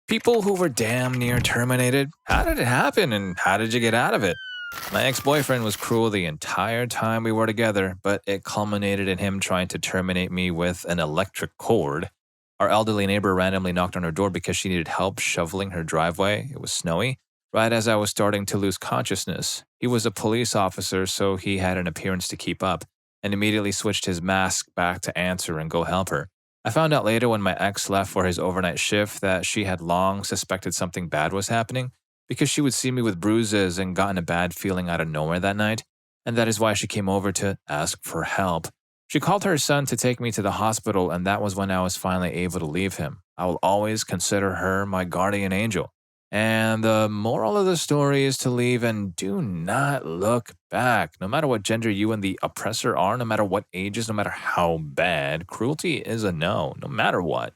People who were damn near terminated. How did it happen and how did you get out of it? My ex-boyfriend was cruel the entire time we were together, but it culminated in him trying to terminate me with an electric cord. Our elderly neighbor randomly knocked on her door because she needed help shoveling her driveway. It was snowy, right as I was starting to lose consciousness. He was a police officer, so he had an appearance to keep up, and immediately switched his mask back to answer and go help her. I found out later when my ex left for his overnight shift that she had long suspected something bad was happening because she would see me with bruises and gotten a bad feeling out of nowhere that night, and that is why she came over to ask for help. She called her son to take me to the hospital, and that was when I was finally able to leave him. I will always consider her my guardian angel. And the moral of the story is to leave and do not look back. No matter what gender you and the oppressor are, no matter what ages, no matter how bad, cruelty is a no, no matter what.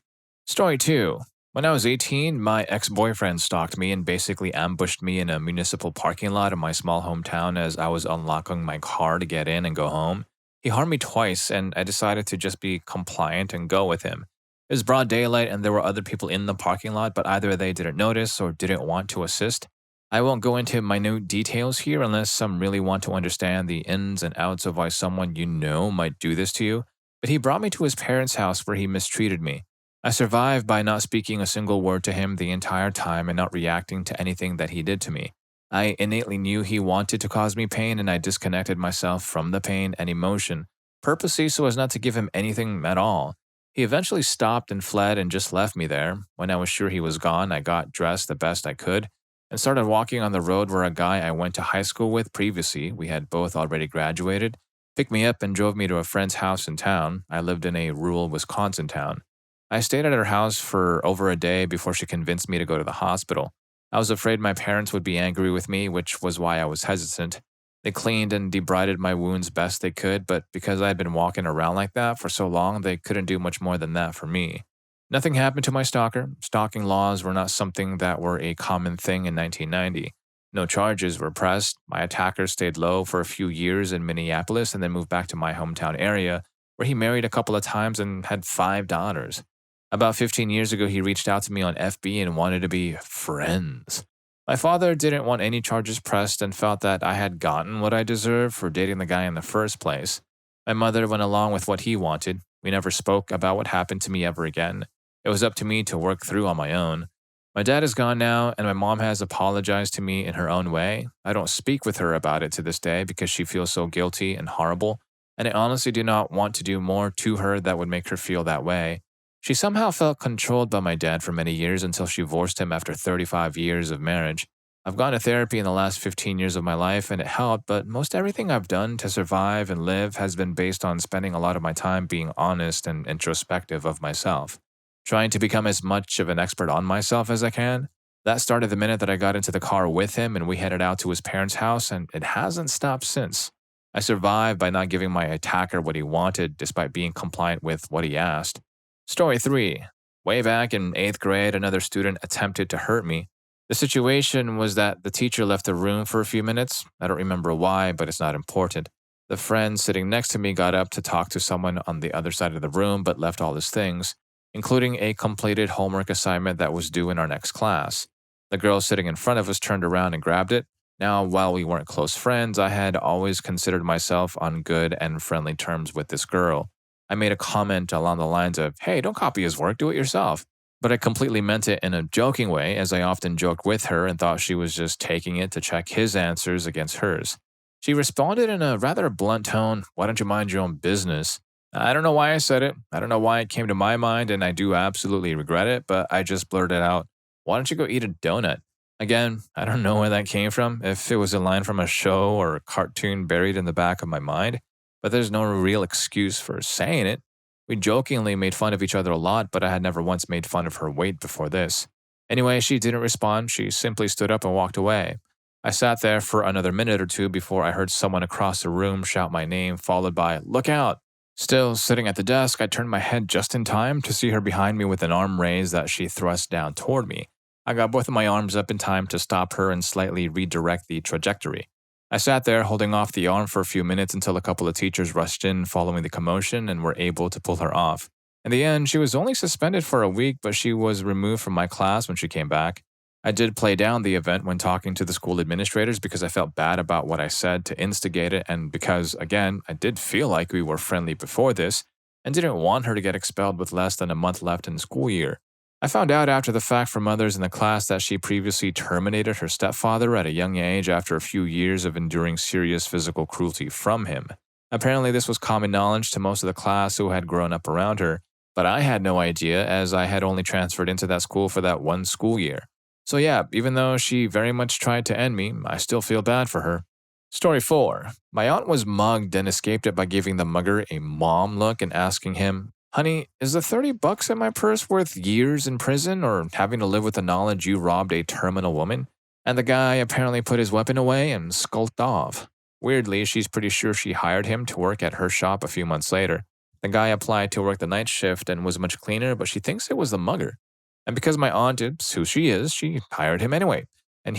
Story 2. When I was 18, my ex-boyfriend stalked me and basically ambushed me in a municipal parking lot in my small hometown as I was unlocking my car to get in and go home. He harmed me twice, and I decided to just be compliant and go with him. It was broad daylight and there were other people in the parking lot, but either they didn't notice or didn't want to assist. I won't go into minute details here unless some really want to understand the ins and outs of why someone you know might do this to you, but he brought me to his parents' house where he mistreated me. I survived by not speaking a single word to him the entire time and not reacting to anything that he did to me. I innately knew he wanted to cause me pain, and I disconnected myself from the pain and emotion, purposely so as not to give him anything at all. He eventually stopped and fled and just left me there. When I was sure he was gone, I got dressed the best I could and started walking on the road where a guy I went to high school with previously, we had both already graduated, picked me up and drove me to a friend's house in town. I lived in a rural Wisconsin town. I stayed at her house for over a day before she convinced me to go to the hospital. I was afraid my parents would be angry with me, which was why I was hesitant. They cleaned and debrided my wounds best they could, but because I had been walking around like that for so long, they couldn't do much more than that for me. Nothing happened to my stalker. Stalking laws were not something that were a common thing in 1990. No charges were pressed. My attacker stayed low for a few years in Minneapolis and then moved back to my hometown area, where he married a couple of times and had 5 daughters. About 15 years ago, he reached out to me on FB and wanted to be friends. My father didn't want any charges pressed and felt that I had gotten what I deserved for dating the guy in the first place. My mother went along with what he wanted. We never spoke about what happened to me ever again. It was up to me to work through on my own. My dad is gone now, and my mom has apologized to me in her own way. I don't speak with her about it to this day because she feels so guilty and horrible, and I honestly do not want to do more to her that would make her feel that way. She somehow felt controlled by my dad for many years until she divorced him after 35 years of marriage. I've gone to therapy in the last 15 years of my life and it helped, but most everything I've done to survive and live has been based on spending a lot of my time being honest and introspective of myself, trying to become as much of an expert on myself as I can. That started the minute that I got into the car with him and we headed out to his parents' house, and it hasn't stopped since. I survived by not giving my attacker what he wanted despite being compliant with what he asked. Story 3. Way back in 8th grade, another student attempted to hurt me. The situation was that the teacher left the room for a few minutes. I don't remember why, but it's not important. The friend sitting next to me got up to talk to someone on the other side of the room, but left all his things, including a completed homework assignment that was due in our next class. The girl sitting in front of us turned around and grabbed it. Now, while we weren't close friends, I had always considered myself on good and friendly terms with this girl. I made a comment along the lines of, "Hey, don't copy his work, do it yourself." But I completely meant it in a joking way, as I often joked with her and thought she was just taking it to check his answers against hers. She responded in a rather blunt tone, "Why don't you mind your own business?" I don't know why I said it. I don't know why it came to my mind, and I do absolutely regret it, but I just blurted out, "Why don't you go eat a donut?" Again, I don't know where that came from, if it was a line from a show or a cartoon buried in the back of my mind. But there's no real excuse for saying it. We jokingly made fun of each other a lot, but I had never once made fun of her weight before this. Anyway, she didn't respond. She simply stood up and walked away. I sat there for another minute or two before I heard someone across the room shout my name, followed by, "Look out!" Still sitting at the desk, I turned my head just in time to see her behind me with an arm raised that she thrust down toward me. I got both of my arms up in time to stop her and slightly redirect the trajectory. I sat there holding off the arm for a few minutes until a couple of teachers rushed in following the commotion and were able to pull her off. In the end, she was only suspended for a week, but she was removed from my class when she came back. I did play down the event when talking to the school administrators because I felt bad about what I said to instigate it, and because, again, I did feel like we were friendly before this and didn't want her to get expelled with less than a month left in the school year. I found out after the fact from others in the class that she previously terminated her stepfather at a young age after a few years of enduring serious physical cruelty from him. Apparently, this was common knowledge to most of the class who had grown up around her, but I had no idea as I had only transferred into that school for that one school year. So, yeah, even though she very much tried to end me, I still feel bad for her. Story 4. My aunt was mugged and escaped it by giving the mugger a mom look and asking him, "Honey, is the $30 in my purse worth years in prison or having to live with the knowledge you robbed a terminal woman?" And the guy apparently put his weapon away and skulked off. Weirdly, she's pretty sure she hired him to work at her shop a few months later. The guy applied to work the night shift and was much cleaner, but she thinks it was the mugger. And because my aunt is who she is, she hired him anyway. And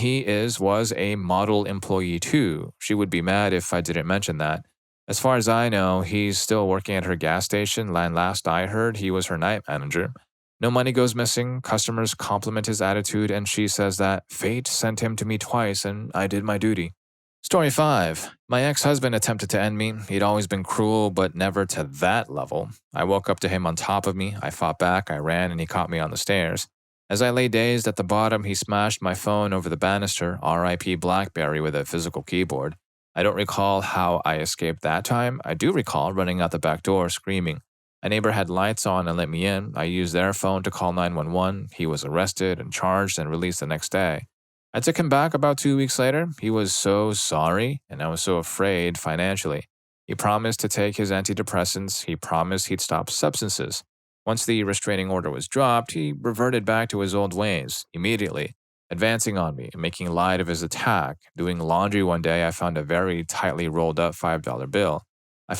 was a model employee too. She would be mad if I didn't mention that. As far as I know, he's still working at her gas station, and last I heard, he was her night manager. No money goes missing, customers compliment his attitude, and she says that fate sent him to me twice and I did my duty. Story 5. My ex-husband attempted to end me. He'd always been cruel, but never to that level. I woke up to him on top of me. I fought back, I ran, and he caught me on the stairs. As I lay dazed at the bottom, he smashed my phone over the banister, RIP BlackBerry with a physical keyboard. I don't recall how I escaped that time. I do recall running out the back door screaming. A neighbor had lights on and let me in. I used their phone to call 911. He was arrested and charged and released the next day. I took him back about 2 weeks later. He was so sorry, and I was so afraid financially. He promised to take his antidepressants. He promised he'd stop substances. Once the restraining order was dropped, he reverted back to his old ways, immediately, advancing on me and making light of his attack. Doing laundry one day, I found a very tightly rolled up $5 bill. I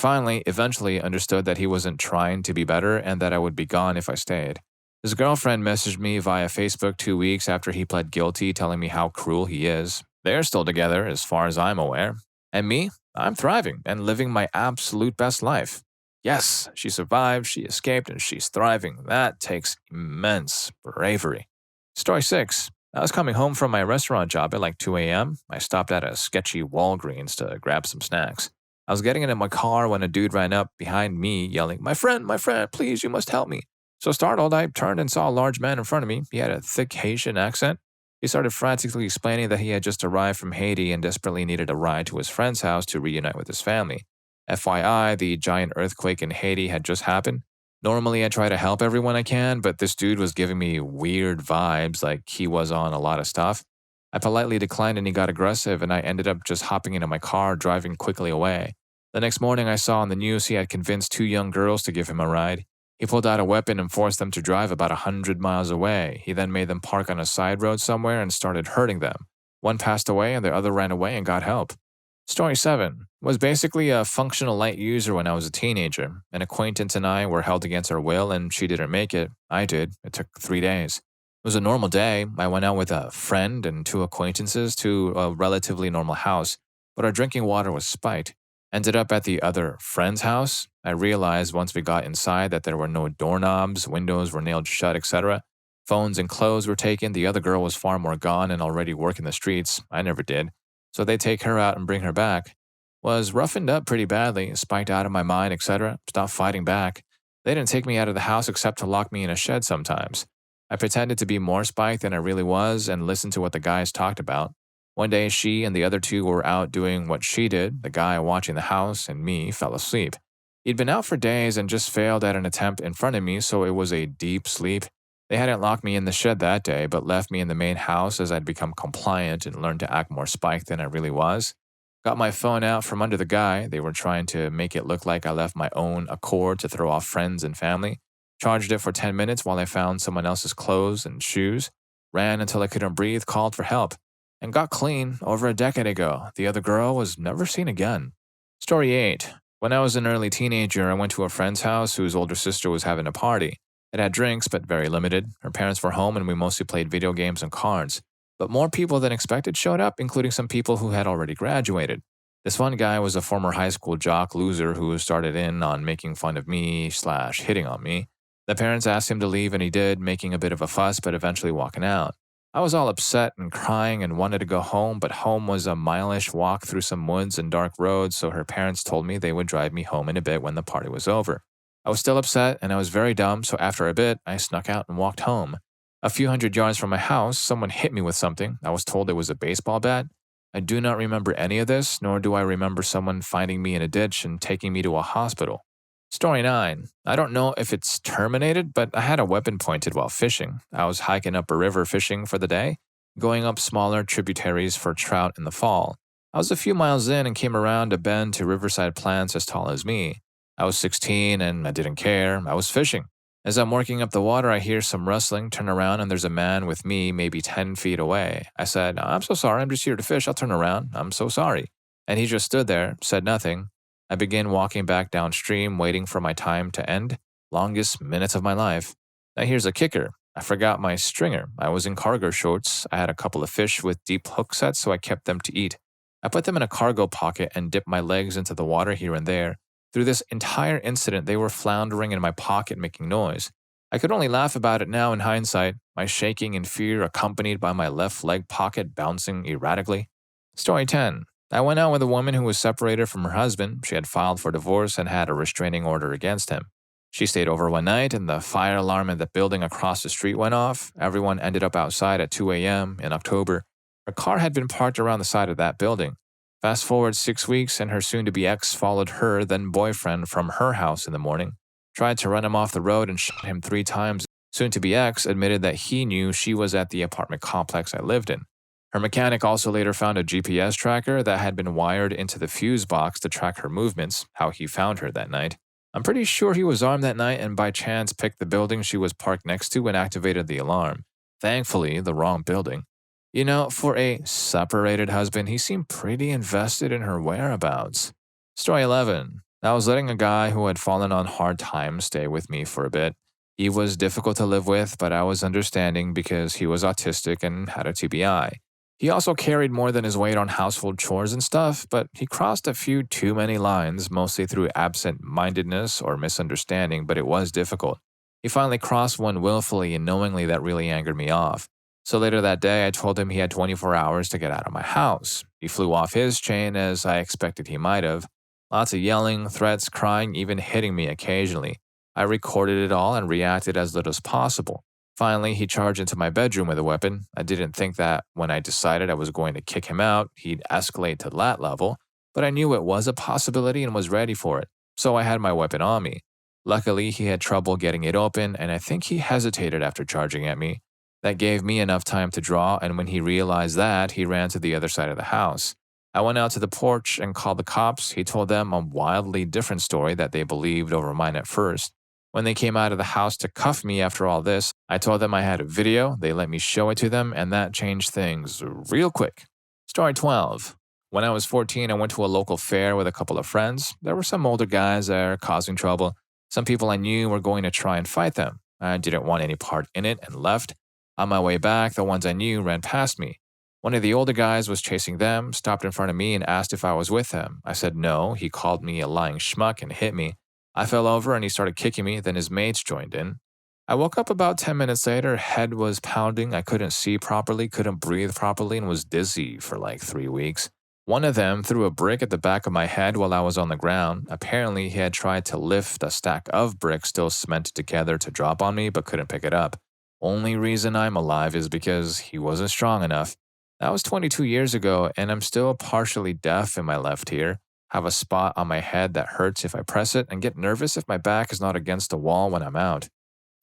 eventually understood that he wasn't trying to be better and that I would be gone if I stayed. His girlfriend messaged me via Facebook 2 weeks after he pled guilty, telling me how cruel he is. They're still together, as far as I'm aware. And me? I'm thriving and living my absolute best life. Yes, she survived, she escaped, and she's thriving. That takes immense bravery. Story 6. I was coming home from my restaurant job at like 2 a.m. I stopped at a sketchy Walgreens to grab some snacks. I was getting into my car when a dude ran up behind me, yelling, my friend, please, you must help me." So startled, I turned and saw a large man in front of me. He had a thick Haitian accent. He started frantically explaining that he had just arrived from Haiti and desperately needed a ride to his friend's house to reunite with his family. FYI, the giant earthquake in Haiti had just happened. Normally, I try to help everyone I can, but this dude was giving me weird vibes like he was on a lot of stuff. I politely declined and he got aggressive, and I ended up just hopping into my car, driving quickly away. The next morning, I saw on the news he had convinced 2 young girls to give him a ride. He pulled out a weapon and forced them to drive about 100 miles away. He then made them park on a side road somewhere and started hurting them. One passed away and the other ran away and got help. Story 7. Was basically a functional light user when I was a teenager. An acquaintance and I were held against our will and she didn't make it. I did. It took 3 days. It was a normal day. I went out with a friend and 2 acquaintances to a relatively normal house, but our drinking water was spiked. Ended up at the other friend's house. I realized once we got inside that there were no doorknobs, windows were nailed shut, etc. Phones and clothes were taken. The other girl was far more gone and already working the streets. I never did. So they take her out and bring her back. Was roughened up pretty badly, spiked out of my mind, etc. Stopped fighting back. They didn't take me out of the house except to lock me in a shed sometimes. I pretended to be more spiked than I really was and listened to what the guys talked about. One day, she and the other 2 were out doing what she did. The guy watching the house and me fell asleep. He'd been out for days and just failed at an attempt in front of me, so it was a deep sleep. They hadn't locked me in the shed that day, but left me in the main house as I'd become compliant and learned to act more spiked than I really was. Got my phone out from under the guy. They were trying to make it look like I left my own accord to throw off friends and family. Charged it for 10 minutes while I found someone else's clothes and shoes. Ran until I couldn't breathe, called for help. And got clean over a decade ago. The other girl was never seen again. Story 8. When I was an early teenager, I went to a friend's house whose older sister was having a party. It had drinks, but very limited. Her parents were home and we mostly played video games and cards. But more people than expected showed up, including some people who had already graduated. This one guy was a former high school jock loser who started in on making fun of me / hitting on me. The parents asked him to leave and he did, making a bit of a fuss but eventually walking out. I was all upset and crying and wanted to go home, but home was a mile-ish walk through some woods and dark roads, so her parents told me they would drive me home in a bit when the party was over. I was still upset and I was very dumb, so after a bit, I snuck out and walked home. A few hundred yards from my house, someone hit me with something. I was told it was a baseball bat. I do not remember any of this, nor do I remember someone finding me in a ditch and taking me to a hospital. Story 9. I don't know if it's terminated, but I had a weapon pointed while fishing. I was hiking up a river fishing for the day, going up smaller tributaries for trout in the fall. I was a few miles in and came around a bend to riverside plants as tall as me. I was 16 and I didn't care. I was fishing. As I'm working up the water, I hear some rustling, turn around, and there's a man with me maybe 10 feet away. I said, I'm so sorry, I'm just here to fish. I'll turn around. I'm so sorry. And he just stood there, said nothing. I began walking back downstream, waiting for my time to end. Longest minutes of my life. Now here's a kicker. I forgot my stringer. I was in cargo shorts. I had a couple of fish with deep hook sets, so I kept them to eat. I put them in a cargo pocket and dipped my legs into the water here and there. Through this entire incident, they were floundering in my pocket, making noise. I could only laugh about it now in hindsight, my shaking in fear accompanied by my left leg pocket bouncing erratically. Story 10. I went out with a woman who was separated from her husband. She had filed for divorce and had a restraining order against him. She stayed over one night, and the fire alarm in the building across the street went off. Everyone ended up outside at 2 a.m. in October. Her car had been parked around the side of that building. Fast forward 6 weeks, and her soon-to-be ex followed her then boyfriend from her house in the morning, tried to run him off the road and shot him 3 times. Soon-to-be ex admitted that he knew she was at the apartment complex I lived in. Her mechanic also later found a GPS tracker that had been wired into the fuse box to track her movements, how he found her that night. I'm pretty sure he was armed that night and by chance picked the building she was parked next to and activated the alarm. Thankfully, the wrong building. You know, for a separated husband, he seemed pretty invested in her whereabouts. Story 11. I was letting a guy who had fallen on hard times stay with me for a bit. He was difficult to live with, but I was understanding because he was autistic and had a TBI. He also carried more than his weight on household chores and stuff, but he crossed a few too many lines, mostly through absent-mindedness or misunderstanding, but it was difficult. He finally crossed one willfully and knowingly that really angered me off. So later that day, I told him he had 24 hours to get out of my house. He flew off his chain as I expected he might have. Lots of yelling, threats, crying, even hitting me occasionally. I recorded it all and reacted as little as possible. Finally, he charged into my bedroom with a weapon. I didn't think that when I decided I was going to kick him out, he'd escalate to that level, but I knew it was a possibility and was ready for it, so I had my weapon on me. Luckily, he had trouble getting it open, and I think he hesitated after charging at me. That gave me enough time to draw, and when he realized that, he ran to the other side of the house. I went out to the porch and called the cops. He told them a wildly different story that they believed over mine at first. When they came out of the house to cuff me after all this, I told them I had a video, they let me show it to them, and that changed things real quick. Story 12. When I was 14, I went to a local fair with a couple of friends. There were some older guys there causing trouble. Some people I knew were going to try and fight them. I didn't want any part in it and left. On my way back, the ones I knew ran past me. One of the older guys was chasing them, stopped in front of me and asked if I was with him. I said no. He called me a lying schmuck and hit me. I fell over and he started kicking me, then his mates joined in. I woke up about 10 minutes later, head was pounding, I couldn't see properly, couldn't breathe properly, and was dizzy for like 3 weeks. One of them threw a brick at the back of my head while I was on the ground. Apparently, he had tried to lift a stack of bricks still cemented together to drop on me, but couldn't pick it up. Only reason I'm alive is because he wasn't strong enough. That was 22 years ago, and I'm still partially deaf in my left ear. Have a spot on my head that hurts if I press it, and get nervous if my back is not against a wall when I'm out.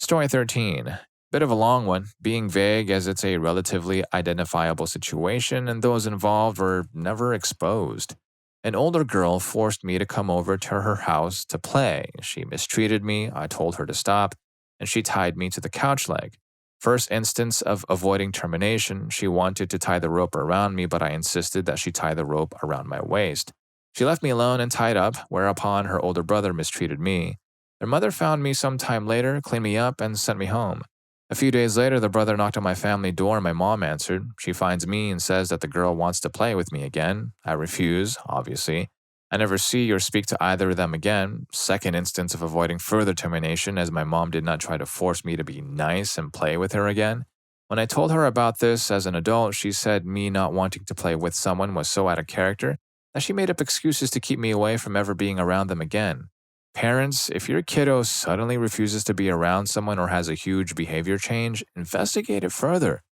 Story 13. Bit of a long one, being vague as it's a relatively identifiable situation and those involved were never exposed. An older girl forced me to come over to her house to play. She mistreated me, I told her to stop, and she tied me to the couch leg. First instance of avoiding termination, she wanted to tie the rope around me, but I insisted that she tie the rope around my waist. She left me alone and tied up, whereupon her older brother mistreated me. Their mother found me some time later, cleaned me up, and sent me home. A few days later, the brother knocked on my family door and my mom answered. She finds me and says that the girl wants to play with me again. I refuse, obviously. I never see or speak to either of them again. Second instance of avoiding further termination, as my mom did not try to force me to be nice and play with her again. When I told her about this as an adult, she said me not wanting to play with someone was so out of character that she made up excuses to keep me away from ever being around them again. Parents, if your kiddo suddenly refuses to be around someone or has a huge behavior change, investigate it further.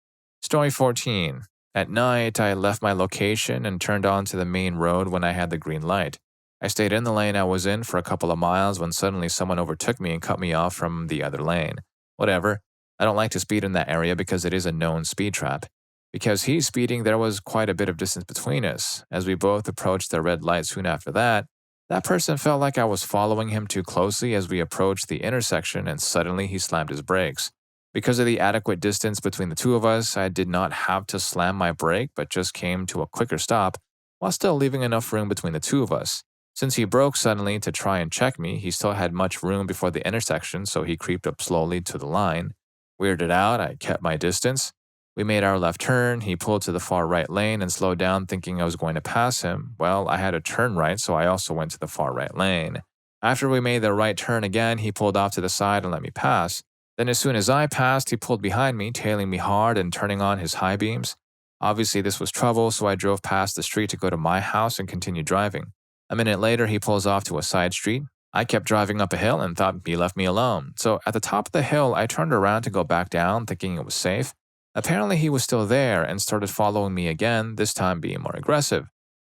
Story 14. At night, I left my location and turned onto the main road when I had the green light. I stayed in the lane I was in for a couple of miles when suddenly someone overtook me and cut me off from the other lane. Whatever. I don't like to speed in that area because it is a known speed trap. Because he's speeding, there was quite a bit of distance between us. As we both approached the red light soon after that, that person felt like I was following him too closely as we approached the intersection, and suddenly he slammed his brakes. Because of the adequate distance between the two of us, I did not have to slam my brake but just came to a quicker stop while still leaving enough room between the two of us. Since he broke suddenly to try and check me, he still had much room before the intersection, so he creeped up slowly to the line. Weirded out, I kept my distance. We made our left turn. He pulled to the far right lane and slowed down, thinking I was going to pass him. Well, I had to turn right, so I also went to the far right lane. After we made the right turn again, he pulled off to the side and let me pass. Then as soon as I passed, he pulled behind me, tailing me hard and turning on his high beams. Obviously, this was trouble, so I drove past the street to go to my house and continue driving. A minute later, he pulls off to a side street. I kept driving up a hill and thought he left me alone. So at the top of the hill, I turned around to go back down, thinking it was safe. Apparently, he was still there and started following me again, this time being more aggressive.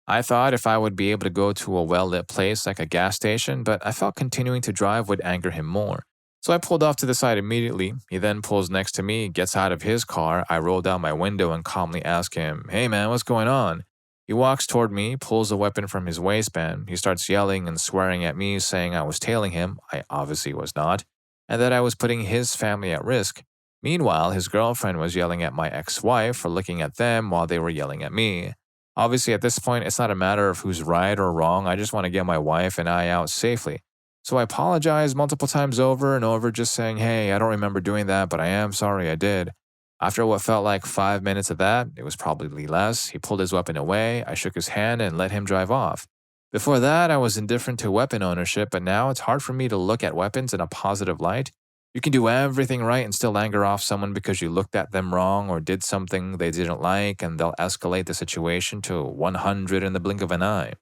I thought if I would be able to go to a well-lit place like a gas station, but I felt continuing to drive would anger him more. So I pulled off to the side immediately. He then pulls next to me, gets out of his car. I roll down my window and calmly ask him, "Hey man, what's going on?" He walks toward me, pulls a weapon from his waistband. He starts yelling and swearing at me, saying I was tailing him. I obviously was not, and that I was putting his family at risk. Meanwhile, his girlfriend was yelling at my ex-wife for looking at them while they were yelling at me. Obviously, at this point, it's not a matter of who's right or wrong. I just want to get my wife and I out safely. So I apologized multiple times over and over, just saying, "Hey, I don't remember doing that, but I am sorry I did." After what felt like 5 minutes of that, it was probably less, he pulled his weapon away. I shook his hand and let him drive off. Before that, I was indifferent to weapon ownership, but now it's hard for me to look at weapons in a positive light. You can do everything right and still anger off someone because you looked at them wrong or did something they didn't like, and they'll escalate the situation to 100 in the blink of an eye.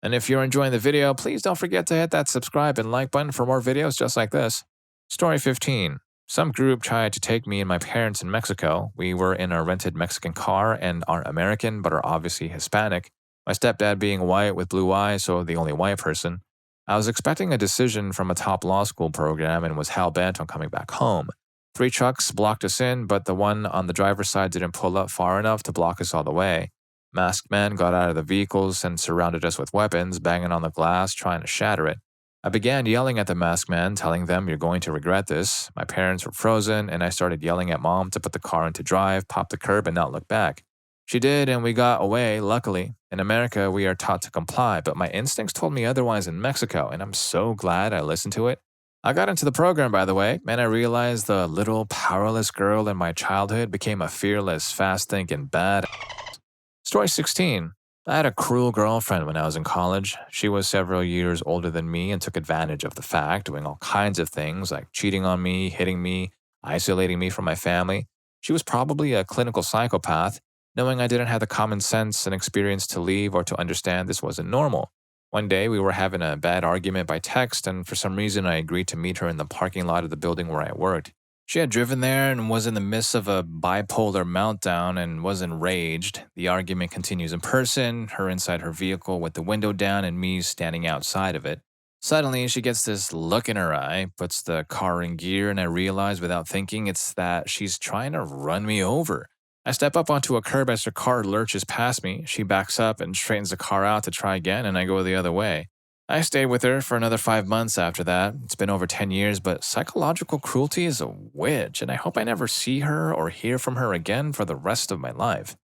And if you're enjoying the video, please don't forget to hit that subscribe and like button for more videos just like this. Story 15. Some group tried to take me and my parents in Mexico. We were in a rented Mexican car and aren't American but are obviously Hispanic. My stepdad being white with blue eyes, so the only white person. I was expecting a decision from a top law school program and was hell-bent on coming back home. 3 trucks blocked us in, but the one on the driver's side didn't pull up far enough to block us all the way. Masked men got out of the vehicles and surrounded us with weapons, banging on the glass, trying to shatter it. I began yelling at the masked men, telling them, "You're going to regret this." My parents were frozen, and I started yelling at mom to put the car into drive, pop the curb, and not look back. She did, and we got away, luckily. In America, we are taught to comply, but my instincts told me otherwise in Mexico, and I'm so glad I listened to it. I got into the program, by the way, and I realized the little powerless girl in my childhood became a fearless, fast-thinking bad. Story 16. I had a cruel girlfriend when I was in college. She was several years older than me and took advantage of the fact, doing all kinds of things like cheating on me, hitting me, isolating me from my family. She was probably a clinical psychopath, knowing I didn't have the common sense and experience to leave or to understand this wasn't normal. One day, we were having a bad argument by text, and for some reason, I agreed to meet her in the parking lot of the building where I worked. She had driven there and was in the midst of a bipolar meltdown and was enraged. The argument continues in person, her inside her vehicle with the window down and me standing outside of it. Suddenly, she gets this look in her eye, puts the car in gear, and I realize without thinking it's that she's trying to run me over. I step up onto a curb as her car lurches past me. She backs up and straightens the car out to try again, and I go the other way. I stayed with her for another 5 months after that. It's been over 10 years, but psychological cruelty is a witch, and I hope I never see her or hear from her again for the rest of my life.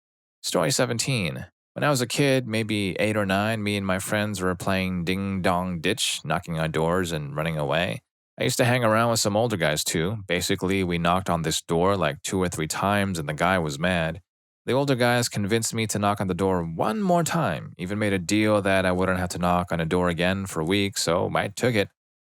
Story 17. When I was a kid, maybe 8 or 9, me and my friends were playing ding-dong ditch, knocking on doors and running away. I used to hang around with some older guys too. Basically, we knocked on this door like 2 or 3 times and the guy was mad. The older guys convinced me to knock on the door one more time, even made a deal that I wouldn't have to knock on a door again for weeks, so I took it.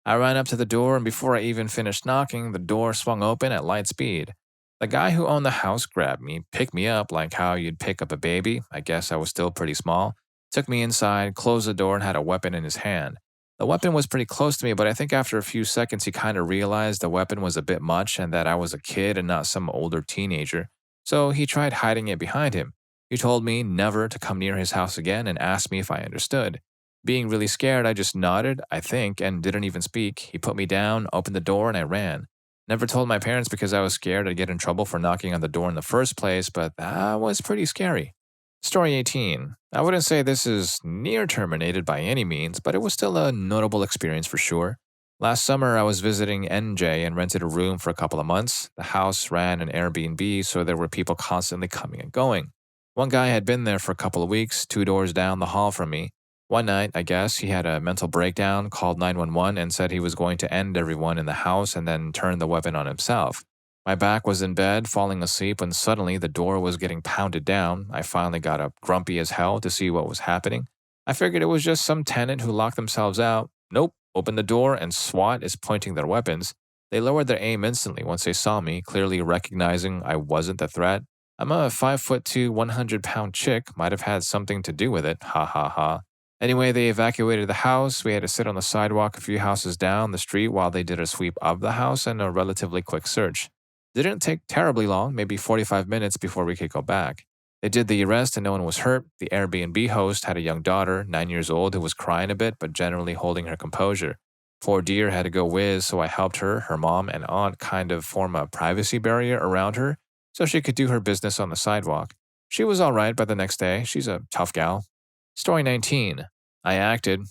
I ran up to the door, and before I even finished knocking, the door swung open at light speed. The guy who owned the house grabbed me, picked me up like how you'd pick up a baby. I guess I was still pretty small. Took me inside, closed the door, and had a weapon in his hand. The weapon was pretty close to me, but I think after a few seconds, he kind of realized the weapon was a bit much and that I was a kid and not some older teenager. So he tried hiding it behind him. He told me never to come near his house again and asked me if I understood. Being really scared, I just nodded, I think, and didn't even speak. He put me down, opened the door, and I ran. Never told my parents because I was scared I'd get in trouble for knocking on the door in the first place, but that was pretty scary. Story 18. I wouldn't say this is near terminated by any means, but it was still a notable experience for sure. Last summer, I was visiting NJ and rented a room for a couple of months. The house ran an Airbnb, so there were people constantly coming and going. One guy had been there for a couple of weeks, 2 doors down the hall from me. One night, I guess, he had a mental breakdown, called 911, and said he was going to end everyone in the house and then turn the weapon on himself. My back was in bed, falling asleep, when suddenly the door was getting pounded down. I finally got up grumpy as hell to see what was happening. I figured it was just some tenant who locked themselves out. Nope. Opened the door and SWAT is pointing their weapons. They lowered their aim instantly once they saw me, clearly recognizing I wasn't the threat. I'm a 5'2", 100-pound chick, might have had something to do with it, ha ha ha. Anyway, they evacuated the house. We had to sit on the sidewalk a few houses down the street while they did a sweep of the house and a relatively quick search. Didn't take terribly long, maybe 45 minutes before we could go back. They did the arrest and no one was hurt. The Airbnb host had a young daughter, 9 years old, who was crying a bit but generally holding her composure. Poor dear had to go whiz, so I helped her mom, and aunt kind of form a privacy barrier around her so she could do her business on the sidewalk. She was all right by the next day. She's a tough gal. Story 19. I acted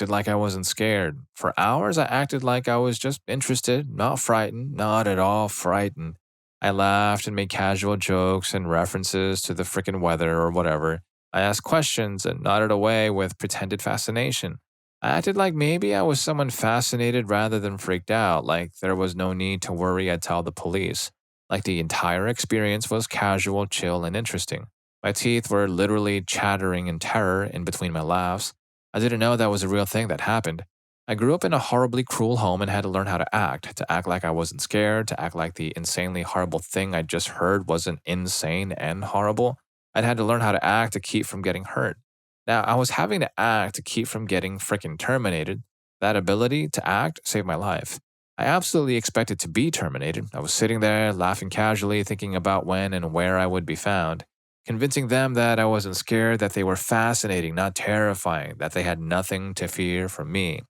like I wasn't scared. For hours, I acted like I was just interested, not frightened, not at all frightened. I laughed and made casual jokes and references to the frickin' weather or whatever. I asked questions and nodded away with pretended fascination. I acted like maybe I was someone fascinated rather than freaked out, like there was no need to worry I'd tell the police. Like the entire experience was casual, chill, and interesting. My teeth were literally chattering in terror in between my laughs. I didn't know that was a real thing that happened. I grew up in a horribly cruel home and had to learn how to act like I wasn't scared, to act like the insanely horrible thing I just heard wasn't insane and horrible. I'd had to learn how to act to keep from getting hurt. Now, I was having to act to keep from getting frickin' terminated. That ability to act saved my life. I absolutely expected to be terminated. I was sitting there, laughing casually, thinking about when and where I would be found, convincing them that I wasn't scared, that they were fascinating, not terrifying, that they had nothing to fear from me,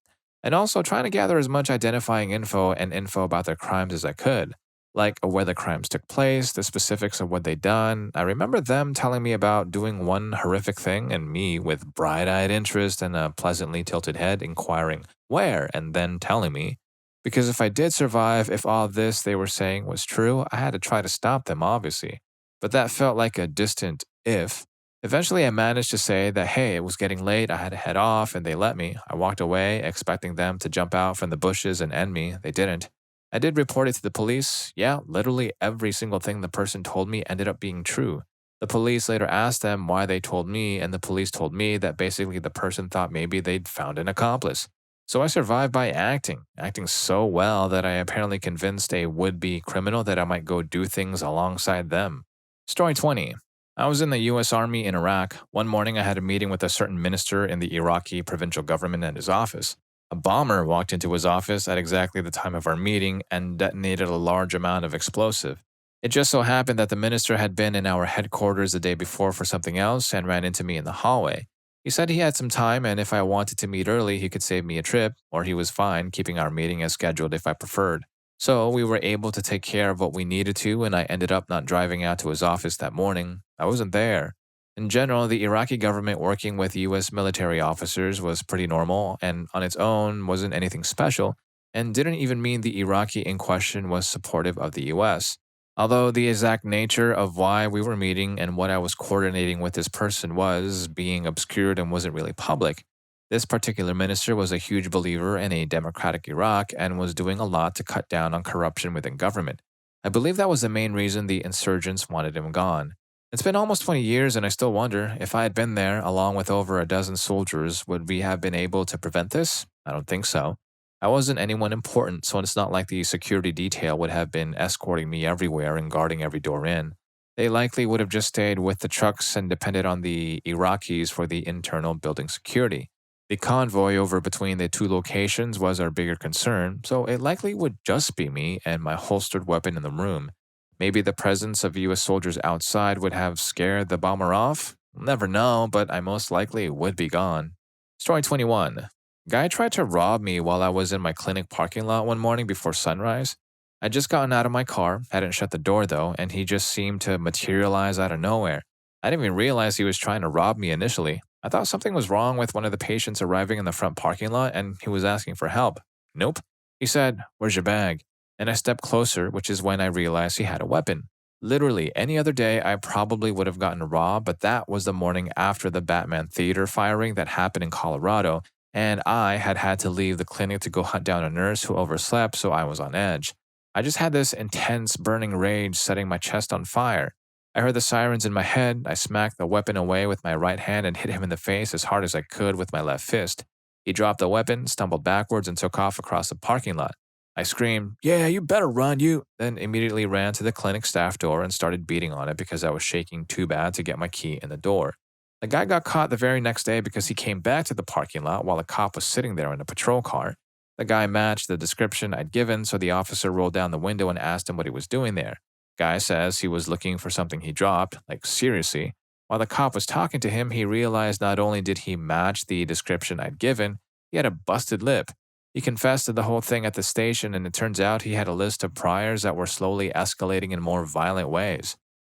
and also trying to gather as much identifying info and info about their crimes as I could, like where the crimes took place, the specifics of what they'd done. I remember them telling me about doing one horrific thing and me, with bright-eyed interest and a pleasantly tilted head, inquiring where, and then telling me. Because if I did survive, if all this they were saying was true, I had to try to stop them, obviously. But that felt like a distant if. Eventually, I managed to say that, hey, it was getting late, I had to head off, and they let me. I walked away, expecting them to jump out from the bushes and end me. They didn't. I did report it to the police. Yeah, literally every single thing the person told me ended up being true. The police later asked them why they told me, and the police told me that basically the person thought maybe they'd found an accomplice. So I survived by acting so well that I apparently convinced a would-be criminal that I might go do things alongside them. Story 20. I was in the U.S. Army in Iraq. One morning I had a meeting with a certain minister in the Iraqi provincial government at his office. A bomber walked into his office at exactly the time of our meeting and detonated a large amount of explosive. It just so happened that the minister had been in our headquarters the day before for something else and ran into me in the hallway. He said he had some time, and if I wanted to meet early, he could save me a trip, or he was fine keeping our meeting as scheduled if I preferred. So we were able to take care of what we needed to, and I ended up not driving out to his office that morning. I wasn't there. In general, the Iraqi government working with U.S. military officers was pretty normal, and on its own wasn't anything special, and didn't even mean the Iraqi in question was supportive of the U.S. Although the exact nature of why we were meeting and what I was coordinating with this person was being obscured and wasn't really public, this particular minister was a huge believer in a democratic Iraq and was doing a lot to cut down on corruption within government. I believe that was the main reason the insurgents wanted him gone. It's been almost 20 years, and I still wonder if I had been there along with over a dozen soldiers, would we have been able to prevent this? I don't think so. I wasn't anyone important, so it's not like the security detail would have been escorting me everywhere and guarding every door in. They likely would have just stayed with the trucks and depended on the Iraqis for the internal building security. The convoy over between the two locations was our bigger concern, so it likely would just be me and my holstered weapon in the room. Maybe the presence of US soldiers outside would have scared the bomber off? Never know, but I most likely would be gone. Story 21. Guy tried to rob me while I was in my clinic parking lot one morning before sunrise. I'd just gotten out of my car, hadn't shut the door though, and he just seemed to materialize out of nowhere. I didn't even realize he was trying to rob me initially. I thought something was wrong with one of the patients arriving in the front parking lot and he was asking for help. Nope. He said, "Where's your bag?" And I stepped closer, which is when I realized he had a weapon. Literally, any other day, I probably would have gotten robbed, but that was the morning after the Batman Theater firing that happened in Colorado, and I had had to leave the clinic to go hunt down a nurse who overslept, so I was on edge. I just had this intense burning rage setting my chest on fire. I heard the sirens in my head. I smacked the weapon away with my right hand and hit him in the face as hard as I could with my left fist. He dropped the weapon, stumbled backwards, and took off across the parking lot. I screamed, "Yeah, you better run, you!" Then immediately ran to the clinic staff door and started beating on it because I was shaking too bad to get my key in the door. The guy got caught the very next day because he came back to the parking lot while a cop was sitting there in a patrol car. The guy matched the description I'd given, so the officer rolled down the window and asked him what he was doing there. Guy says he was looking for something he dropped, like seriously. While the cop was talking to him, he realized not only did he match the description I'd given, he had a busted lip. He confessed to the whole thing at the station, and it turns out he had a list of priors that were slowly escalating in more violent ways.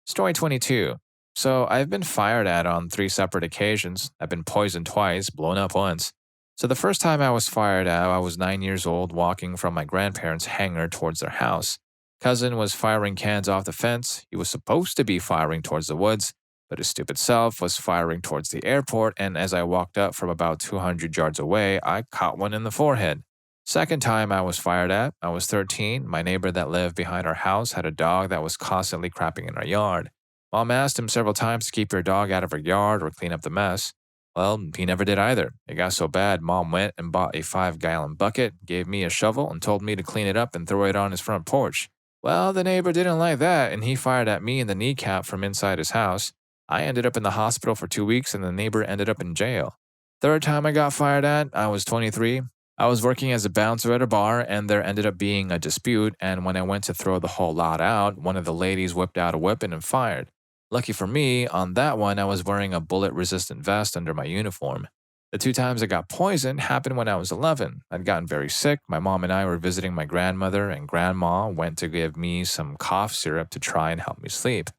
Story 22. So I've been fired at on 3 separate occasions. I've been poisoned twice, blown up once. So the first time I was fired at, I was 9 years old walking from my grandparents' hangar towards their house. Cousin was firing cans off the fence. He was supposed to be firing towards the woods, but his stupid self was firing towards the airport, and as I walked up from about 200 yards away, I caught one in the forehead. Second time I was fired at, I was 13. My neighbor that lived behind our house had a dog that was constantly crapping in our yard. Mom asked him several times to keep your dog out of our yard or clean up the mess. Well, he never did either. It got so bad, Mom went and bought a 5-gallon bucket, gave me a shovel, and told me to clean it up and throw it on his front porch. Well, the neighbor didn't like that, and he fired at me in the kneecap from inside his house. I ended up in the hospital for 2 weeks, and the neighbor ended up in jail. Third time I got fired at, I was 23. I was working as a bouncer at a bar, and there ended up being a dispute, and when I went to throw the whole lot out, one of the ladies whipped out a weapon and fired. Lucky for me, on that one, I was wearing a bullet-resistant vest under my uniform. The 2 times I got poisoned happened when I was 11. I'd gotten very sick. My mom and I were visiting my grandmother, and grandma went to give me some cough syrup to try and help me sleep.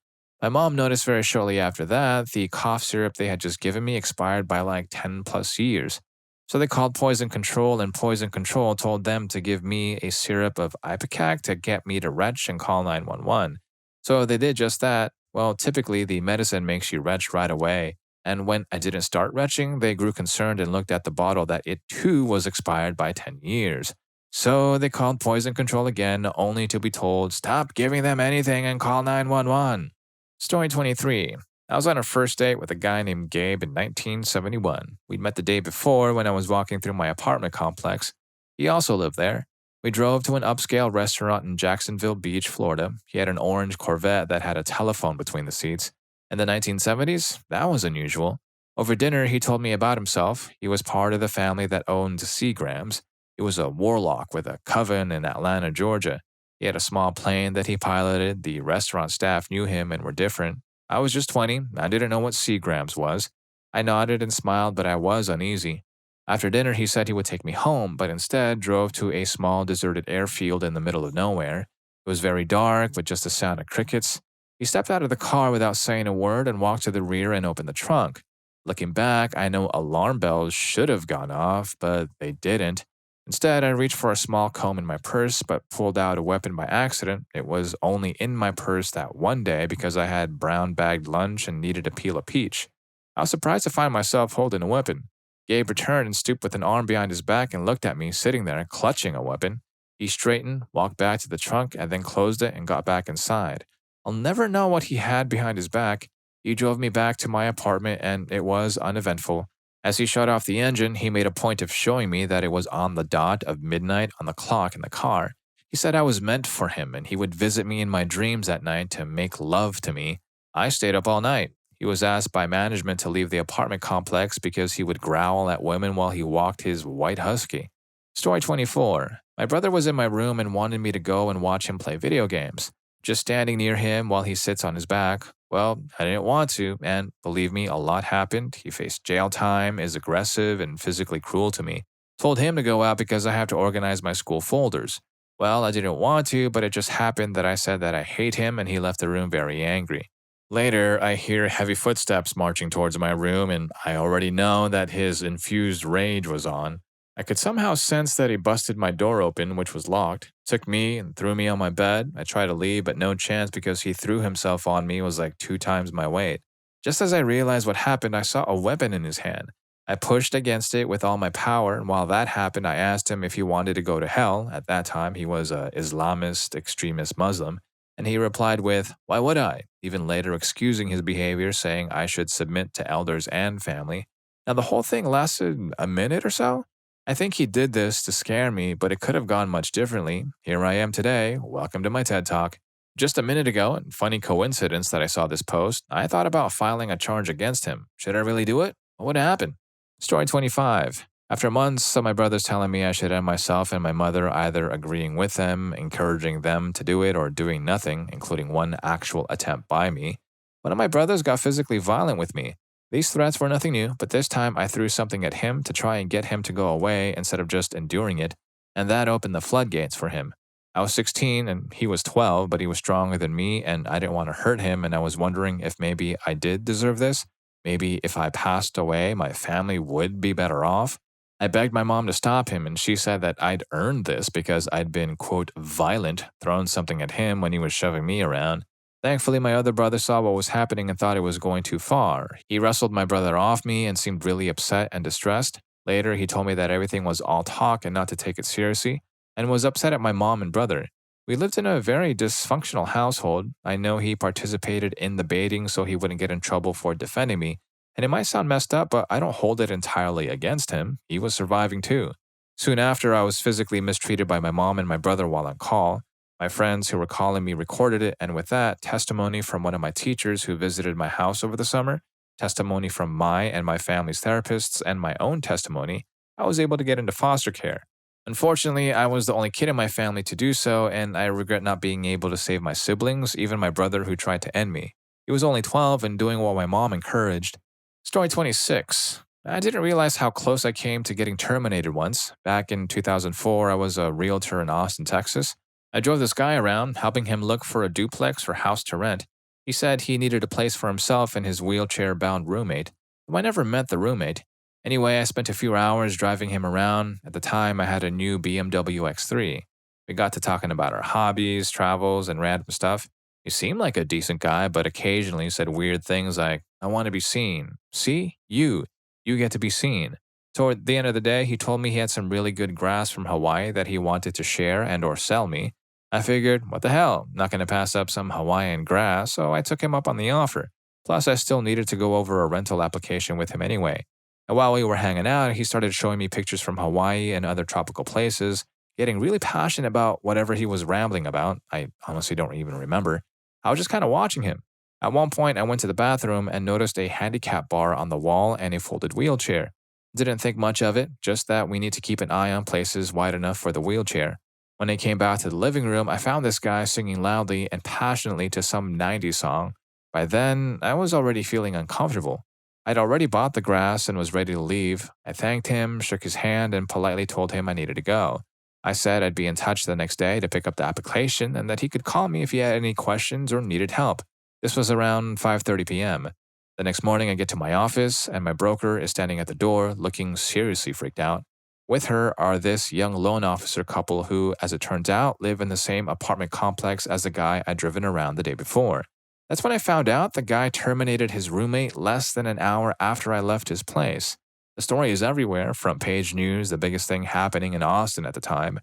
My mom noticed very shortly after that the cough syrup they had just given me expired by like 10 plus years. So they called Poison Control, and Poison Control told them to give me a syrup of Ipecac to get me to retch and call 911. So they did just that. Well, typically the medicine makes you retch right away. And when I didn't start retching, they grew concerned and looked at the bottle that it too was expired by 10 years. So they called Poison Control again, only to be told, "Stop giving them anything and call 911. Story 23. I was on a first date with a guy named Gabe in 1971. We'd met the day before when I was walking through my apartment complex. He also lived there. We drove to an upscale restaurant in Jacksonville Beach, Florida. He had an orange Corvette that had a telephone between the seats. In the 1970s, that was unusual. Over dinner, he told me about himself. He was part of the family that owned Seagrams. He was a warlock with a coven in Atlanta, Georgia. He had a small plane that he piloted. The restaurant staff knew him and were different. I was just 20. I didn't know what Seagrams was. I nodded and smiled, but I was uneasy. After dinner, he said he would take me home, but instead drove to a small deserted airfield in the middle of nowhere. It was very dark, with just the sound of crickets. He stepped out of the car without saying a word and walked to the rear and opened the trunk. Looking back, I know alarm bells should have gone off, but they didn't. Instead, I reached for a small comb in my purse, but pulled out a weapon by accident. It was only in my purse that one day because I had brown-bagged lunch and needed to peel a peach. I was surprised to find myself holding a weapon. Gabe returned and stooped with an arm behind his back and looked at me sitting there, clutching a weapon. He straightened, walked back to the trunk, and then closed it and got back inside. I'll never know what he had behind his back. He drove me back to my apartment and it was uneventful. As he shut off the engine, he made a point of showing me that it was on the dot of midnight on the clock in the car. He said I was meant for him and he would visit me in my dreams at night to make love to me. I stayed up all night. He was asked by management to leave the apartment complex because he would growl at women while he walked his white husky. Story 24. My brother was in my room and wanted me to go and watch him play video games. Just standing near him while he sits on his back. Well, I didn't want to, and believe me, a lot happened. He faced jail time, is aggressive, and physically cruel to me. Told him to go out because I have to organize my school folders. Well, I didn't want to, but it just happened that I said that I hate him, and he left the room very angry. Later, I hear heavy footsteps marching towards my room, and I already know that his infused rage was on. I could somehow sense that he busted my door open, which was locked, took me and threw me on my bed. I tried to leave, but no chance because he threw himself on me was like 2 times my weight. Just as I realized what happened, I saw a weapon in his hand. I pushed against it with all my power, and while that happened, I asked him if he wanted to go to hell. At that time, he was a Islamist extremist Muslim, and he replied with, "Why would I?" Even later excusing his behavior, saying I should submit to elders and family. Now, the whole thing lasted a minute or so. I think he did this to scare me, but it could have gone much differently. Here I am today. Welcome to my TED Talk. Just a minute ago, and funny coincidence that I saw this post, I thought about filing a charge against him. Should I really do it? What would happen? Story 25. After months of my brothers telling me I should end myself and my mother either agreeing with them, encouraging them to do it, or doing nothing, including one actual attempt by me, one of my brothers got physically violent with me. These threats were nothing new, but this time I threw something at him to try and get him to go away instead of just enduring it, and that opened the floodgates for him. I was 16 and he was 12, but he was stronger than me and I didn't want to hurt him, and I was wondering if maybe I did deserve this. Maybe if I passed away, my family would be better off. I begged my mom to stop him, and she said that I'd earned this because I'd been, quote, violent, throwing something at him when he was shoving me around. Thankfully, my other brother saw what was happening and thought it was going too far. He wrestled my brother off me and seemed really upset and distressed. Later, he told me that everything was all talk and not to take it seriously, and was upset at my mom and brother. We lived in a very dysfunctional household. I know he participated in the baiting so he wouldn't get in trouble for defending me. And it might sound messed up, but I don't hold it entirely against him. He was surviving too. Soon after, I was physically mistreated by my mom and my brother while on call. My friends who were calling me recorded it, and with that, testimony from one of my teachers who visited my house over the summer, testimony from my and my family's therapists, and my own testimony, I was able to get into foster care. Unfortunately, I was the only kid in my family to do so, and I regret not being able to save my siblings, even my brother who tried to end me. He was only 12 and doing what my mom encouraged. Story 26. I didn't realize how close I came to getting terminated once. Back in 2004, I was a realtor in Austin, Texas. I drove this guy around, helping him look for a duplex or house to rent. He said he needed a place for himself and his wheelchair-bound roommate. I never met the roommate. Anyway, I spent a few hours driving him around. At the time, I had a new BMW X3. We got to talking about our hobbies, travels, and random stuff. He seemed like a decent guy, but occasionally said weird things like, "I want to be seen." See? You get to be seen. Toward the end of the day, he told me he had some really good grass from Hawaii that he wanted to share and or sell me. I figured, what the hell, not going to pass up some Hawaiian grass, so I took him up on the offer. Plus, I still needed to go over a rental application with him anyway. And while we were hanging out, he started showing me pictures from Hawaii and other tropical places, getting really passionate about whatever he was rambling about. I honestly don't even remember. I was just kind of watching him. At one point, I went to the bathroom and noticed a handicap bar on the wall and a folded wheelchair. Didn't think much of it, just that we need to keep an eye on places wide enough for the wheelchair. When I came back to the living room, I found this guy singing loudly and passionately to some 90s song. By then, I was already feeling uncomfortable. I'd already bought the grass and was ready to leave. I thanked him, shook his hand, and politely told him I needed to go. I said I'd be in touch the next day to pick up the application and that he could call me if he had any questions or needed help. This was around 5:30 p.m. The next morning, I get to my office, and my broker is standing at the door, looking seriously freaked out. With her are this young loan officer couple who, as it turns out, live in the same apartment complex as the guy I'd driven around the day before. That's when I found out the guy terminated his roommate less than an hour after I left his place. The story is everywhere, front page news, the biggest thing happening in Austin at the time.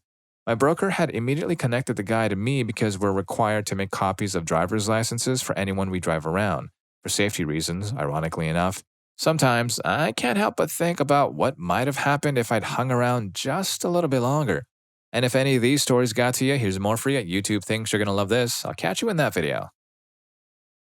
My broker had immediately connected the guy to me because we're required to make copies of driver's licenses for anyone we drive around. for safety reasons, ironically enough. Sometimes I can't help but think about what might have happened if I'd hung around just a little bit longer. And if any of these stories got to you, here's more for you. YouTube thinks you're going to love this. I'll catch you in that video.